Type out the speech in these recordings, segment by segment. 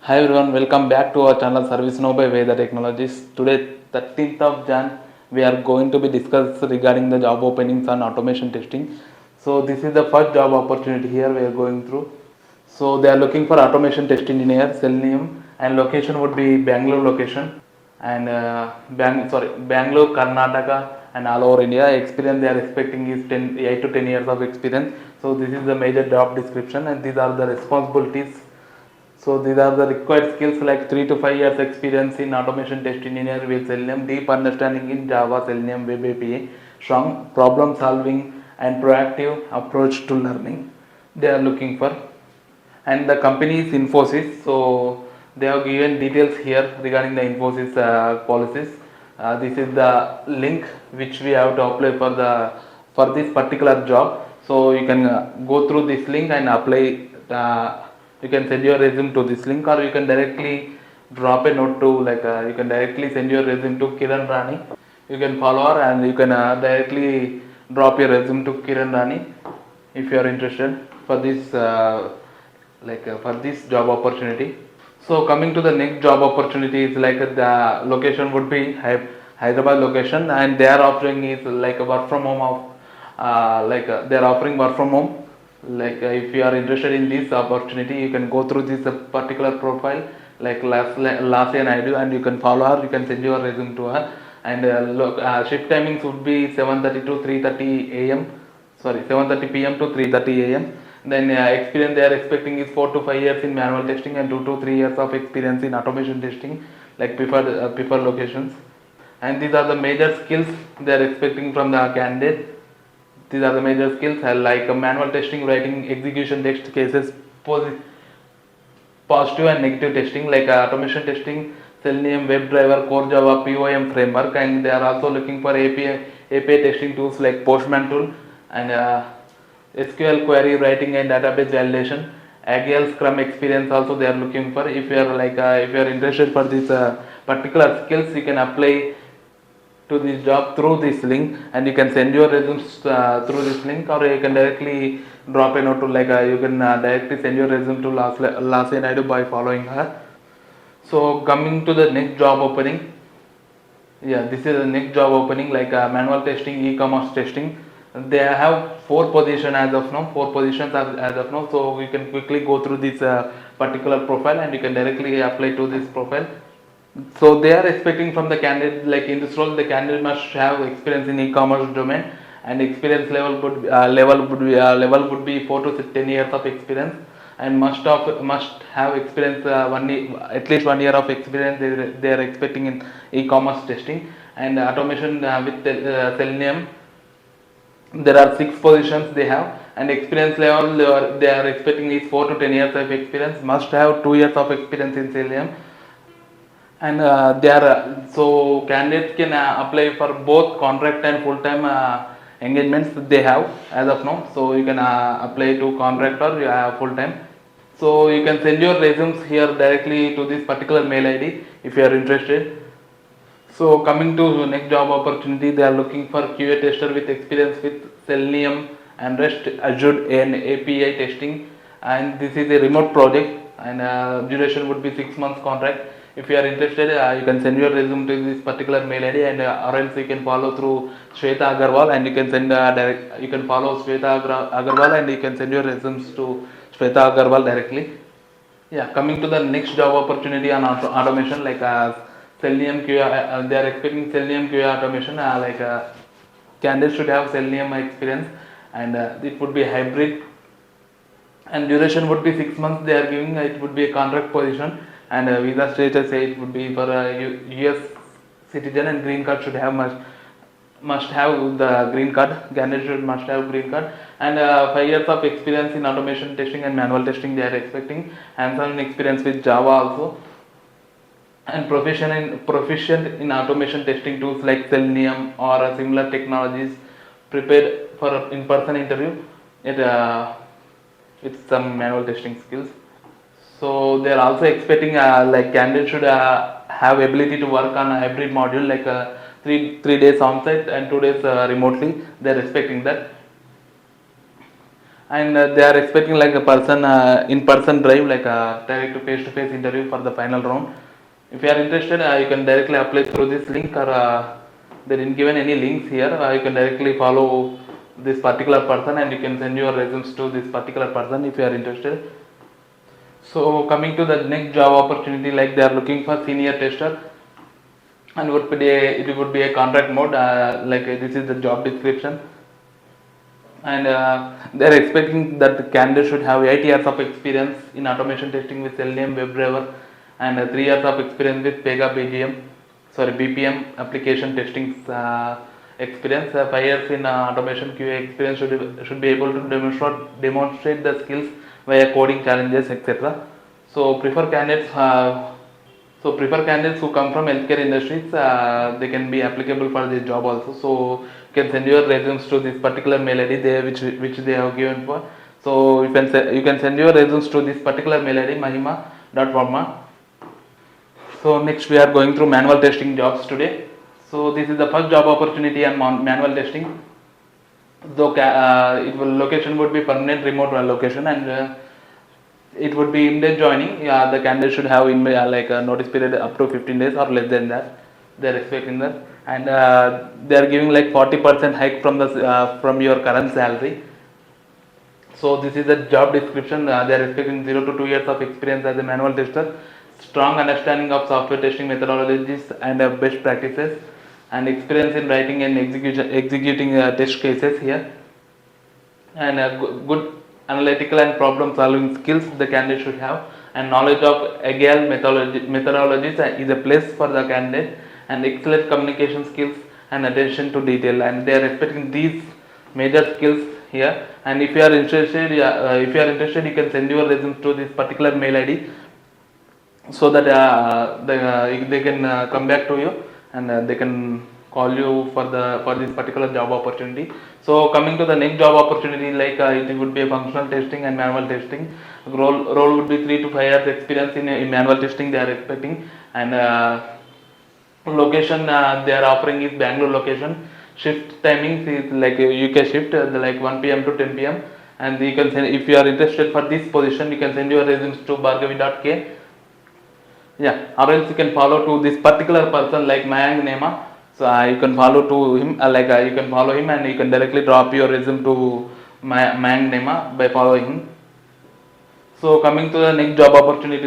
Hi everyone, welcome back to our channel ServiceNow by Veda Technologies. Today, 13th of Jan, we are going to be discuss regarding the job openings on automation testing. So this is the first job opportunity here we are going through. So they are looking for automation test engineer, Selenium, and location would be Bangalore location, and Bangalore, Karnataka, and all over India. Experience they are expecting is 8 to 10 years of experience. So this is the major job description, and these are the responsibilities. So these are the required skills like 3 to 5 years experience in automation test engineer with Selenium, deep understanding in Java, Selenium, Web API, strong problem solving and proactive approach to learning. They are looking for, and the company is Infosys. So they have given details here regarding the Infosys policies. This is the link which we have to apply for this particular job. So you can go through this link and apply. You can send your resume to this link, or you can directly drop a note to you can directly send your resume to Kiran Rani. You can follow her and you can directly drop your resume to Kiran Rani if you are interested for this for this job opportunity. So coming to the next job opportunity is the location would be Hyderabad location, and they are offering is like a work from home of they are offering work from home. If you are interested in this opportunity, you can go through this particular profile like last and I do, and you can follow her. You can send your resume to her, and shift timings would be 7:30 to 3:30 a.m. Sorry, 7:30 p.m. to 3:30 a.m. Then experience they are expecting is 4 to 5 years in manual testing and 2 to 3 years of experience in automation testing, like preferred locations. And these are the major skills they are expecting from the candidate. These are the major skills like manual testing, writing execution test cases, positive and negative testing, like automation testing, Selenium, WebDriver, Core Java, POM framework, and they are also looking for API testing tools like Postman tool, and SQL query writing and database validation. Agile Scrum experience also they are looking for. If you are if you are interested for this particular skills, you can apply to this job through this link, and you can send your resumes through this link, or you can directly drop a note to you can directly send your resume to Lase Naidu by following her. So coming to the next job opening, yeah, this is the next job opening like manual testing, e-commerce testing. They have four positions as of now. Four positions as of now. So we can quickly go through this particular profile, and you can directly apply to this profile. So they are expecting from the candidate, like in this role, the candidate must have experience in e-commerce domain, and experience level would be 4 to 10 years of experience, and must have experience at least 1 year of experience they are expecting in e-commerce testing and automation with Selenium. There are six positions they have, and experience level they are expecting is 4 to 10 years of experience. Must have 2 years of experience in Selenium, and they are so candidates can apply for both contract and full time engagements they have as of now. So you can apply to contract or full time. So you can send your resumes here directly to this particular mail ID if you are interested. So coming to next job opportunity, they are looking for QA tester with experience with Selenium and REST Azure and API testing, and this is a remote project, and duration would be 6 months contract. If you are interested, you can send your resume to this particular mail ID, and or else you can follow through Shweta Agarwal, and you can send direct. You can follow Shweta Agarwal, and you can send your resumes to Shweta Agarwal directly. Yeah, coming to the next job opportunity on automation, like Selenium QA, they are expecting Selenium QA automation. Candidates should have Selenium experience, and it would be hybrid, and duration would be 6 months. They are giving it would be a contract position, and visa status say it would be for a US citizen, and green card should have must have the green card. Candidate should must have green card, and 5 years of experience in automation testing and manual testing they are expecting. Hands-on experience with Java also, and proficient in automation testing tools like Selenium or similar technologies. Prepared for an in-person interview with some manual testing skills. So they are also expecting candidates should have ability to work on a hybrid module like three days on site and 2 days remotely. They are expecting that. and they are expecting like a person in person drive, like a direct face to face interview for the final round. If you are interested, you can directly apply through this link, or they didn't given any links here. You can directly follow this particular person and you can send your resumes to this particular person if you are interested. So coming to the next job opportunity, like they are looking for senior tester, and it would be a contract mode. This is the job description, and they are expecting that the candidate should have 8 years of experience in automation testing with Selenium WebDriver, and 3 years of experience with BPM application testing experience. 5 years in automation QA experience should be able to demonstrate the skills via coding challenges, etc. Prefer candidates who come from healthcare industries. They can be applicable for this job also. So you can send your resumes to this particular mail ID which they have given for. So you can send your resumes to this particular mail ID, mahima.varma. So next we are going through manual testing jobs today. So this is the first job opportunity on manual testing. Though location would be permanent remote location, and it would be immediate joining. Yeah, the candidate should have a notice period up to 15 days or less than that. They are expecting that, and they are giving like 40% hike from your current salary. So this is the job description. They are expecting 0 to 2 years of experience as a manual tester, strong understanding of software testing methodologies and best practices, and experience in writing and executing test cases here, and good analytical and problem solving skills the candidate should have, and knowledge of agile methodologies is a plus for the candidate, and excellent communication skills and attention to detail, and they are expecting these major skills here. And if you are interested, you can send your resume to this particular mail ID, so that they can come back to you, and they can call you for this particular job opportunity. So coming to the next job opportunity, it would be a functional testing and manual testing. Role would be 3 to 5 years experience in manual testing they are expecting, and location they are offering is Bangalore location. Shift timings is like a UK shift, like 1 p.m. to 10 p.m. And you can send, if you are interested for this position, you can send your resumes to bhargavi.k. Yeah, or else you can follow to this particular person like Mayank Nema. So you can follow to him, you can follow him, and you can directly drop your resume to Mayank Nema by following him. So coming to the next job opportunity,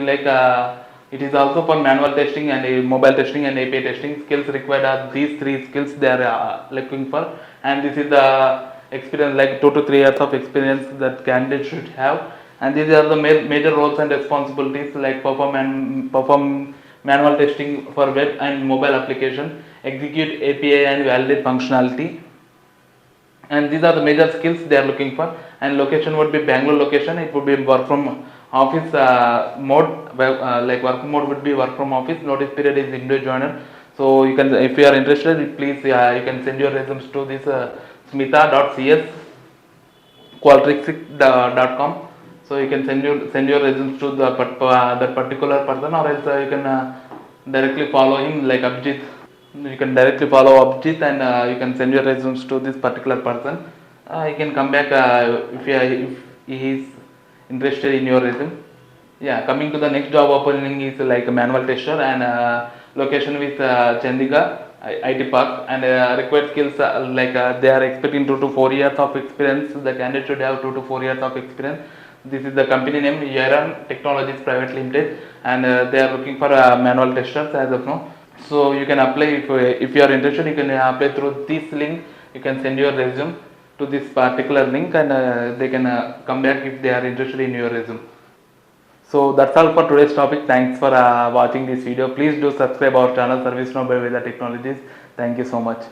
it is also for manual testing and mobile testing and API testing. Skills required are these 3 skills they are looking for, and this is the experience, like 2 to 3 years of experience that candidate should have. And these are the major roles and responsibilities, like perform manual testing for web and mobile application, execute API and validate functionality, and these are the major skills they are looking for. And location would be Bangalore location. It would be work from office mode, work mode would be work from office. Notice period is immediate joiner. So you can, if you are interested, please you can send your resumes to this smita.cs qualtrics.com. So you can send your resumes to that particular person, or else you can directly follow him like Abhijit. You can directly follow Abhijit, and you can send your resumes to this particular person. He can come back if he is interested in your resume. Yeah, coming to the next job opening is like a manual tester, and location with Chandigarh IT Park, and required skills they are expecting 2 to 4 years of experience. The candidate should have 2 to 4 years of experience. This is the company name, Yaran Technologies Private Limited, and they are looking for manual testers as of now. So you can apply if you are interested. You can apply through this link. You can send your resume to this particular link, and they can come back if they are interested in your resume. So that's all for today's topic. Thanks for watching this video. Please do subscribe our channel, ServiceNow by Veda Technologies. Thank you so much.